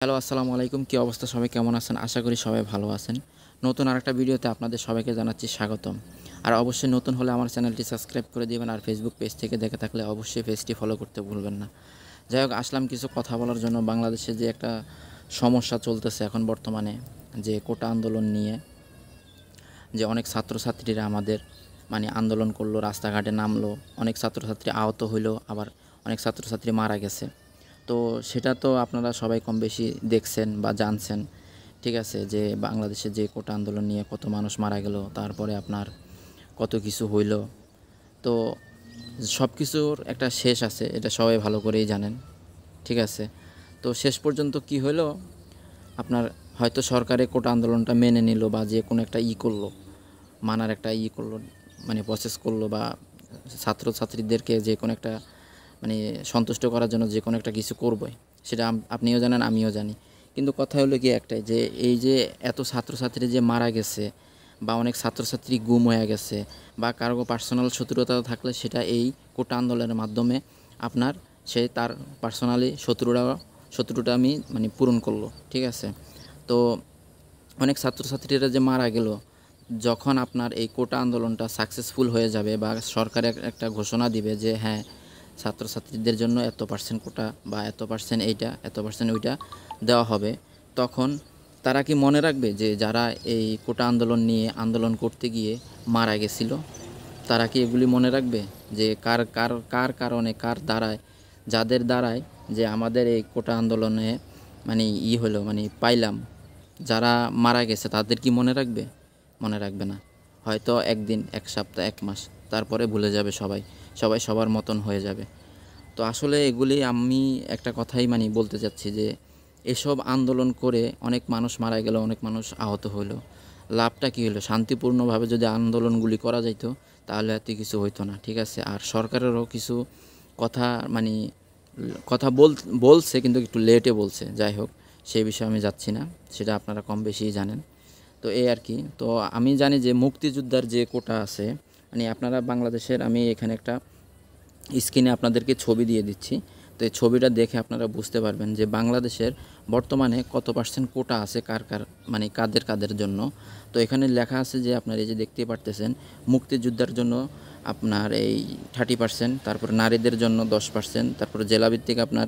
Hello, আসসালামু আলাইকুম। কী অবস্থা? সবাই কেমন আছেন? আশা করি সবাই ভালো আছেন। নতুন আরেকটা ভিডিওতে আপনাদের সবাইকে জানাচ্ছি স্বাগতম। আর অবশ্যই নতুন হলে আমার চ্যানেলটি সাবস্ক্রাইব করে দিবেন। আর ফেসবুক পেজ থেকে দেখে থাকলে অবশ্যই পেজটি ফলো করতে ভুলবেন না। যাই হোক, আসলাম কিছু কথা বলার জন্য। বাংলাদেশে যে একটা সমস্যা চলতেছে এখন বর্তমানে, যে কোটা আন্দোলন নিয়ে, যে অনেক ছাত্রছাত্রীরা আমাদের আন্দোলন করলো, রাস্তাঘাটে নামলো, অনেক ছাত্রছাত্রী আহত হইলো, আবার অনেক ছাত্রছাত্রী মারা গেছে। তো সেটা তো আপনারা সবাই কম বেশি দেখছেন বা জানছেন। ঠিক আছে, যে বাংলাদেশে যে কোটা আন্দোলন নিয়ে কত মানুষ মারা গেল, তারপরে আপনার কত কিছু হইল। তো সব কিছুর একটা শেষ আছে, এটা সবাই ভালো করেই জানেন। ঠিক আছে, তো শেষ পর্যন্ত কি হলো, আপনার হয়তো সরকারে কোটা আন্দোলনটা মেনে নিল, বা যে কোনো একটা করলো, মানার একটা করলো, প্রসেস করলো, বা ছাত্রছাত্রীদেরকে যে কোনো একটা সন্তুষ্ট করার জন্য যে কোনো একটা কিছু করবে। সেটা আপনিও জানেন, আমিও জানি। কিন্তু কথা হলো কি একটাই, যে এই যে এত ছাত্রছাত্রী যে মারা গেছে, বা অনেক ছাত্রছাত্রী গুম হয়ে গেছে, বা কারো পার্সোনাল শত্রুতা থাকলে সেটা এই কোটা আন্দোলনের মাধ্যমে আপনার সে তার পার্সোনালি শত্রুটা আমি পূরণ করলো। ঠিক আছে, তো অনেক ছাত্রছাত্রীরা যে মারা গেল, যখন আপনার এই কোটা আন্দোলনটা সাকসেসফুল হয়ে যাবে, বা সরকার একটা ঘোষণা দিবে যে হ্যাঁ, ছাত্রছাত্রীদের জন্য এত পার্সেন্ট কোটা, বা এত পার্সেন্ট এইটা, এত পার্সেন্ট ওইটা দেওয়া হবে, তখন তারা কি মনে রাখবে যে যারা এই কোটা আন্দোলন নিয়ে আন্দোলন করতে গিয়ে মারা গেছিল, তারা কি এগুলি মনে রাখবে? যে কার কার কার কারণে, কার দ্বারায়, যাদের দ্বারায় যে আমাদের এই কোটা আন্দোলনে হলো, পাইলাম, যারা মারা গেছে তাদের কি মনে রাখবে? মনে রাখবে না। হয়তো একদিন, এক সপ্তাহ, এক মাস, তারপরে ভুলে যাবে সবাই। সবাই সবার মতন হয়ে যাবে। তো আসলে এগুলি আমি একটা কথাই বলতে চাচ্ছি, যে এসব আন্দোলন করে অনেক মানুষ মারা গেল, অনেক মানুষ আহত হলো। লাভটা কী হলো? শান্তিপূর্ণভাবে যদি আন্দোলনগুলি করা যাইত, তাহলে এত কিছু হইতো না। ঠিক আছে, আর সরকারেরও কিছু কথা মানে কথা বলছে, কিন্তু একটু লেটে বলছে। যাই হোক, সেই বিষয়ে আমি যাচ্ছি না, সেটা আপনারা কম বেশিই জানেন। তো এই আর কি। তো আমি জানি যে মুক্তিযোদ্ধার যে কোটা আছে, আপনারা বাংলাদেশের, আমি এখানে একটা স্ক্রিনে আপনাদেরকে ছবি দিয়ে দিচ্ছি। তো এই ছবিটা দেখে আপনারা বুঝতে পারবেন যে বাংলাদেশের বর্তমানে কত পার্সেন্ট কোটা আছে, কার কার কাদের কাদের জন্য। তো এখানে লেখা আছে যে আপনার এই যে দেখতেই পারতেছেন, মুক্তিযোদ্ধার জন্য আপনার এই 30%, তারপরে নারীদের জন্য 10%, তারপরে জেলাভিত্তিক আপনার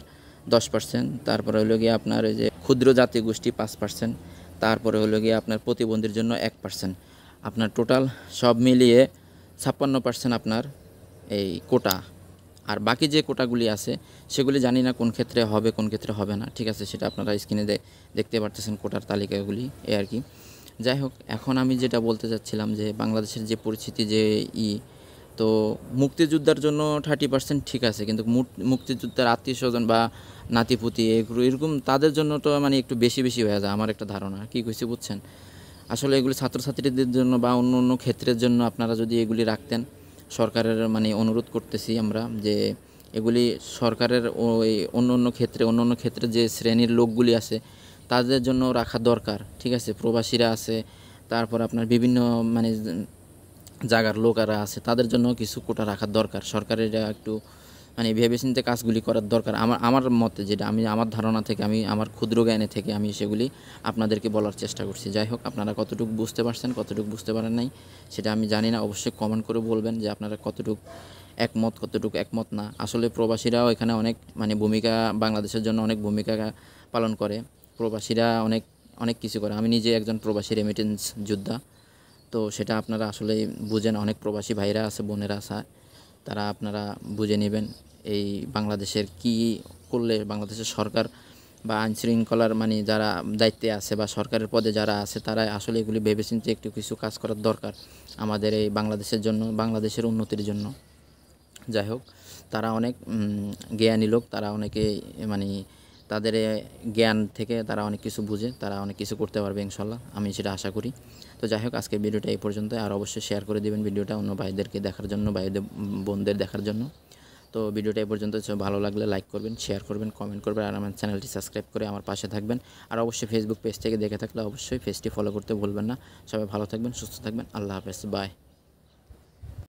10%, তারপরে হলো গিয়ে আপনার এই যে ক্ষুদ্র জাতি গোষ্ঠী 5%, তারপরে হলো গিয়ে আপনার প্রতিবন্ধীর জন্য 1%। আপনার টোটাল সব মিলিয়ে 56% আপনার এই কোটা। আর বাকি যে কোটাগুলি আছে সেগুলি জানি না কোন ক্ষেত্রে হবে, কোন ক্ষেত্রে হবে না। ঠিক আছে, সেটা আপনারা স্ক্রিনে দেখতে পারতেছেন কোটার তালিকাগুলি, এই আর কি। যাই হোক, এখন আমি যেটা বলতে চাচ্ছিলাম, যে বাংলাদেশের যে পরিস্থিতি, যে তো মুক্তিযোদ্ধার জন্য 30% ঠিক আছে, কিন্তু মুক্তিযোদ্ধার আত্মীয়স্বজন বা নাতিপুতি এরকম তাদের জন্য তো একটু বেশি বেশি হয়ে যায়, আমার একটা ধারণা। কী কইছি বুঝছেন? আসলে এগুলি ছাত্রছাত্রীদের জন্য বা অন্য অন্য ক্ষেত্রের জন্য আপনারা যদি এগুলি রাখতেন, সরকারের অনুরোধ করতেছি আমরা, যে এগুলি সরকারের ওই অন্য অন্য ক্ষেত্রে যে শ্রেণীর লোকগুলি আছে তাদের জন্য রাখা দরকার। ঠিক আছে, প্রবাসীরা আছে, তারপর আপনার বিভিন্ন জায়গার লোকেরা আছে, তাদের জন্য কিছু কোটা রাখার দরকার। সরকারের একটু ভেবেচিন্তে কাজগুলি করার দরকার। আমার মতে, যেটা আমি আমার ধারণা থেকে, আমি আমার ক্ষুদ্র জ্ঞানে থেকে আমি সেগুলি আপনাদেরকে বলার চেষ্টা করছি। যাই হোক, আপনারা কতটুকু বুঝতে পারছেন, কতটুকু বুঝতে পারেন নাই, সেটা আমি জানি না। অবশ্যই কমেন্ট করে বলবেন যে আপনারা কতটুকু একমত, কতটুকু একমত না। আসলে প্রবাসীরাও এখানে অনেক ভূমিকা, বাংলাদেশের জন্য অনেক ভূমিকা পালন করে। প্রবাসীরা অনেক অনেক কিছু করে। আমি নিজে একজন প্রবাসী রেমিটেন্স যোদ্ধা। তো সেটা আপনারা আসলেই বুঝেন। অনেক প্রবাসী ভাইরা আছে, বোনেরা আছে, তারা আপনারা বুঝে নেবেন এই বাংলাদেশের কি করলে বাংলাদেশের সরকার বা আইনশৃঙ্খলার যারা দায়িত্বে আছে বা সরকারের পদে যারা আছে, তারা আসলে এগুলি ভেবেচিন্তে একটু কিছু কাজ করার দরকার আমাদের এই বাংলাদেশের জন্য, বাংলাদেশের উন্নতির জন্য। যাই হোক, তারা অনেক জ্ঞানী লোক, তারা অনেকে তাদের জ্ঞান থেকে তারা অনেক কিছু বুঝে, তারা অনেক কিছু করতে পারবে ইনশাল্লাহ, আমি সেটা আশা করি। তো যাই হোক, আজকের ভিডিওটা এই পর্যন্ত। আর অবশ্যই শেয়ার করে দেবেন ভিডিওটা অন্য ভাইদেরকে দেখার জন্য, ভাইদের বোনদের দেখার জন্য। তো ভিডিওটা এই পর্যন্ত। ভালো লাগলে লাইক করবেন, শেয়ার করবেন, কমেন্ট করবেন, আর আমার চ্যানেলটি সাবস্ক্রাইব করে আমার পাশে থাকবেন। আর অবশ্যই ফেসবুক পেজ থেকে দেখে থাকলে অবশ্যই পেজটি ফলো করতে ভুলবেন না। সবাই ভালো থাকবেন, সুস্থ থাকবেন। আল্লাহ হাফেজ, বাই।